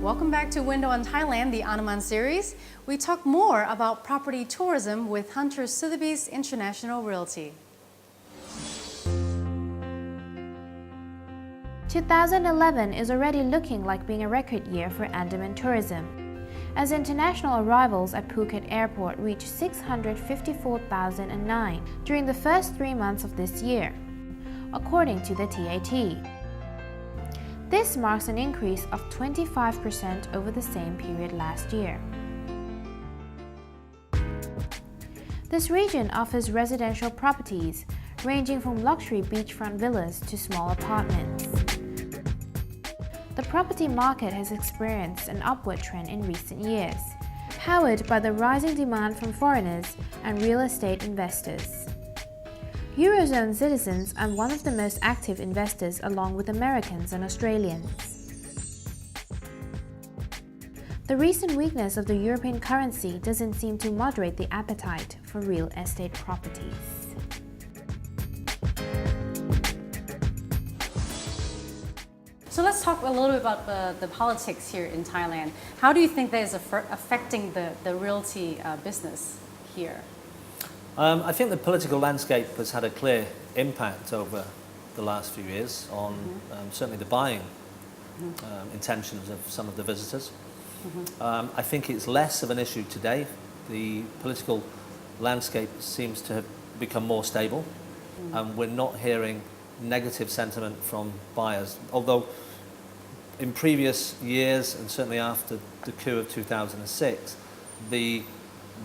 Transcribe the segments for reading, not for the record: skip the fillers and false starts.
Welcome back to Window on Thailand, the Andaman series. We talk more about property tourism with Hunter Sotheby's International Realty. 2011 is already looking like being a record year for Andaman tourism, as international arrivals at Phuket Airport reached 654,009 during the first 3 months of this year, according to the TAT. This marks an increase of 25% over the same period last year. This region offers residential properties ranging from luxury beachfront villas to small apartments. The property market has experienced an upward trend in recent years, powered by the rising demand from foreigners and real estate investors. Eurozone citizens are one of the most active investors along with Americans and Australians. The recent weakness of the European currency doesn't seem to moderate the appetite for real estate properties. So let's talk a little bit about the politics here in Thailand. How do you think that is affecting the realty business here? I think the political landscape has had a clear impact over the last few years on certainly the buying intentions of some of the visitors. I think it's less of an issue today. The political landscape seems to have become more stable, and we're not hearing negative sentiment from buyers. Although in previous years, and certainly after the coup of 2006, the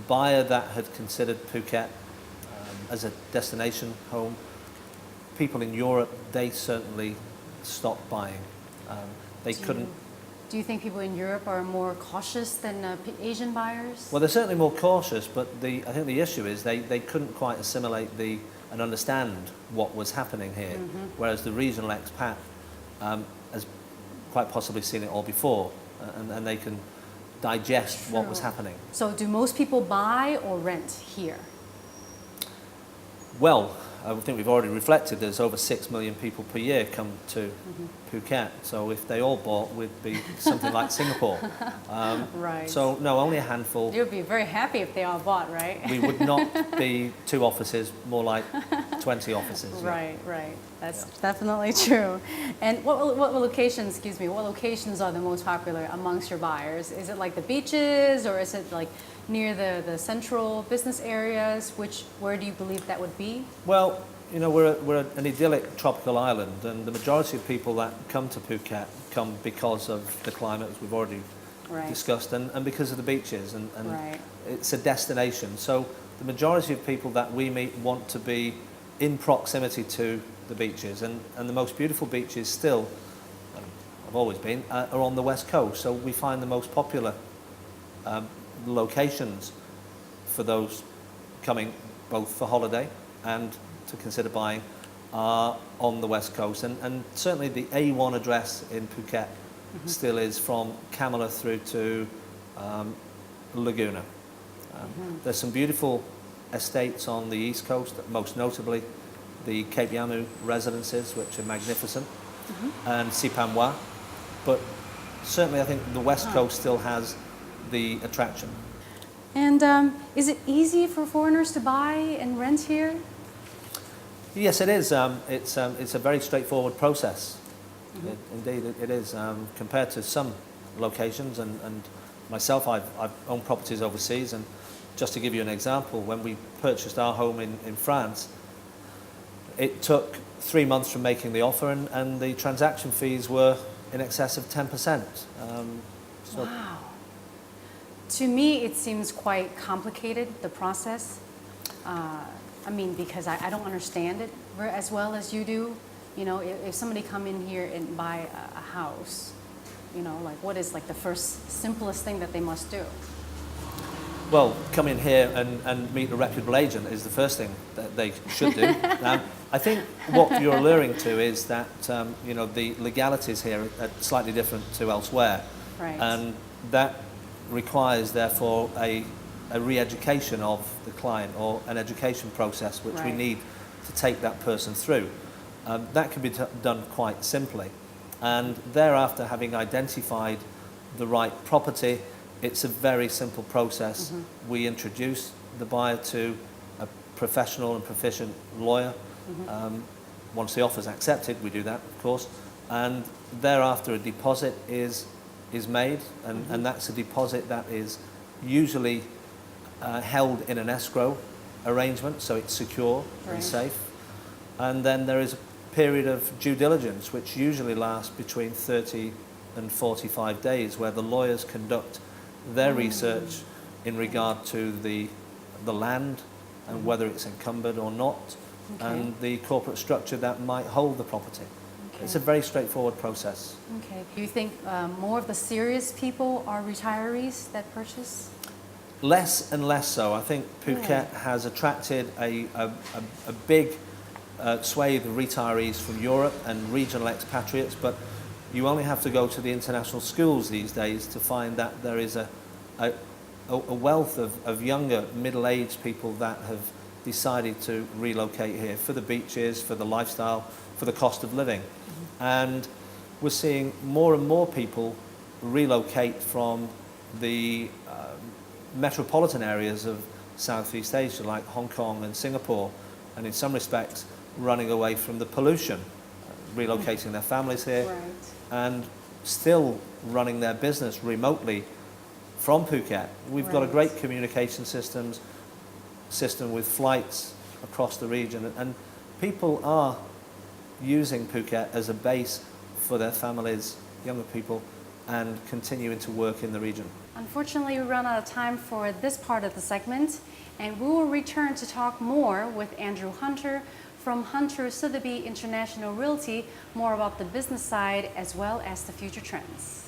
buyer that had considered Phuket as a destination home, people in Europe, they certainly stopped buying. Do you think people in Europe are more cautious than Asian buyers? Well, they're certainly more cautious, but I think the issue is they couldn't quite assimilate and understand what was happening here, whereas the regional expat has quite possibly seen it all before, and they can digest what was happening. So do most people buy or rent here? Well, I think we've already reflected there's over 6 million people per year come to Phuket. So if they all bought, we'd be something like Singapore. Right. So no, only a handful. You'd be very happy if they all bought, right? We would not be 2 offices, more like 20 offices. Right, right. That's definitely true. And what locations are the most popular amongst your buyers? Is it like the beaches, or is it like near the central business areas? Where do you believe that would be? Well, you know, we're an idyllic tropical island, and the majority of people that come to Phuket come because of the climate, as we've already discussed, and because of the beaches, and it's a destination. So the majority of people that we meet want to be in proximity to the beaches, and the most beautiful beaches still, have always been, are on the west coast. So we find the most popular locations for those coming both for holiday and to consider buying are on the west coast, and certainly the A1 address in Phuket still is from Kamala through to Laguna. There's some beautiful estates on the east coast, most notably the Cape Yamu residences, which are magnificent, and Sipanwa, but certainly I think the west coast still has the attraction. And is it easy for foreigners to buy and rent here? Yes, it is. It's a very straightforward process. Indeed, it is. Compared to some locations, and myself, I've owned properties overseas, and just to give you an example, when we purchased our home in France, it took 3 months from making the offer, and the transaction fees were in excess of 10%. Wow. To me, it seems quite complicated, the process. I mean, because I don't understand it as well as you do. You know, if somebody come in here and buy a house, you know, like what is like the first simplest thing that they must do? Well, come in here and meet a reputable agent is the first thing that they should do. I think what you're alluring to is that, you know, the legalities here are slightly different to elsewhere. Right. And that requires, therefore, a re-education of the client, or an education process which we need to take that person through. That can be done quite simply. And thereafter, having identified the right property, it's a very simple process. We introduce the buyer to a professional and proficient lawyer. Once the offer is accepted, we do that, of course, and thereafter a deposit is made, and that's a deposit that is usually held in an escrow arrangement, so it's secure and safe. And then there is a period of due diligence, which usually lasts between 30 and 45 days, where the lawyers conduct their research in regard to the land and whether it's encumbered or not, and the corporate structure that might hold the property. It's a very straightforward process. Okay. Do you think more of the serious people are retirees that purchase? Less and less so. I think Phuket has attracted a big swathe of retirees from Europe and regional expatriates, but you only have to go to the international schools these days to find that there is a wealth of younger, middle-aged people that have decided to relocate here for the beaches, for the lifestyle, for the cost of living. And we're seeing more and more people relocate from the metropolitan areas of Southeast Asia, like Hong Kong and Singapore, and in some respects running away from the pollution, relocating their families here, and still running their business remotely from Phuket. We've got a great communication system with flights across the region, and people are using Phuket as a base for their families, younger people, and continuing to work in the region. Unfortunately, we run out of time for this part of the segment, and we will return to talk more with Andrew Hunter from Hunter Sotheby International Realty, more about the business side as well as the future trends.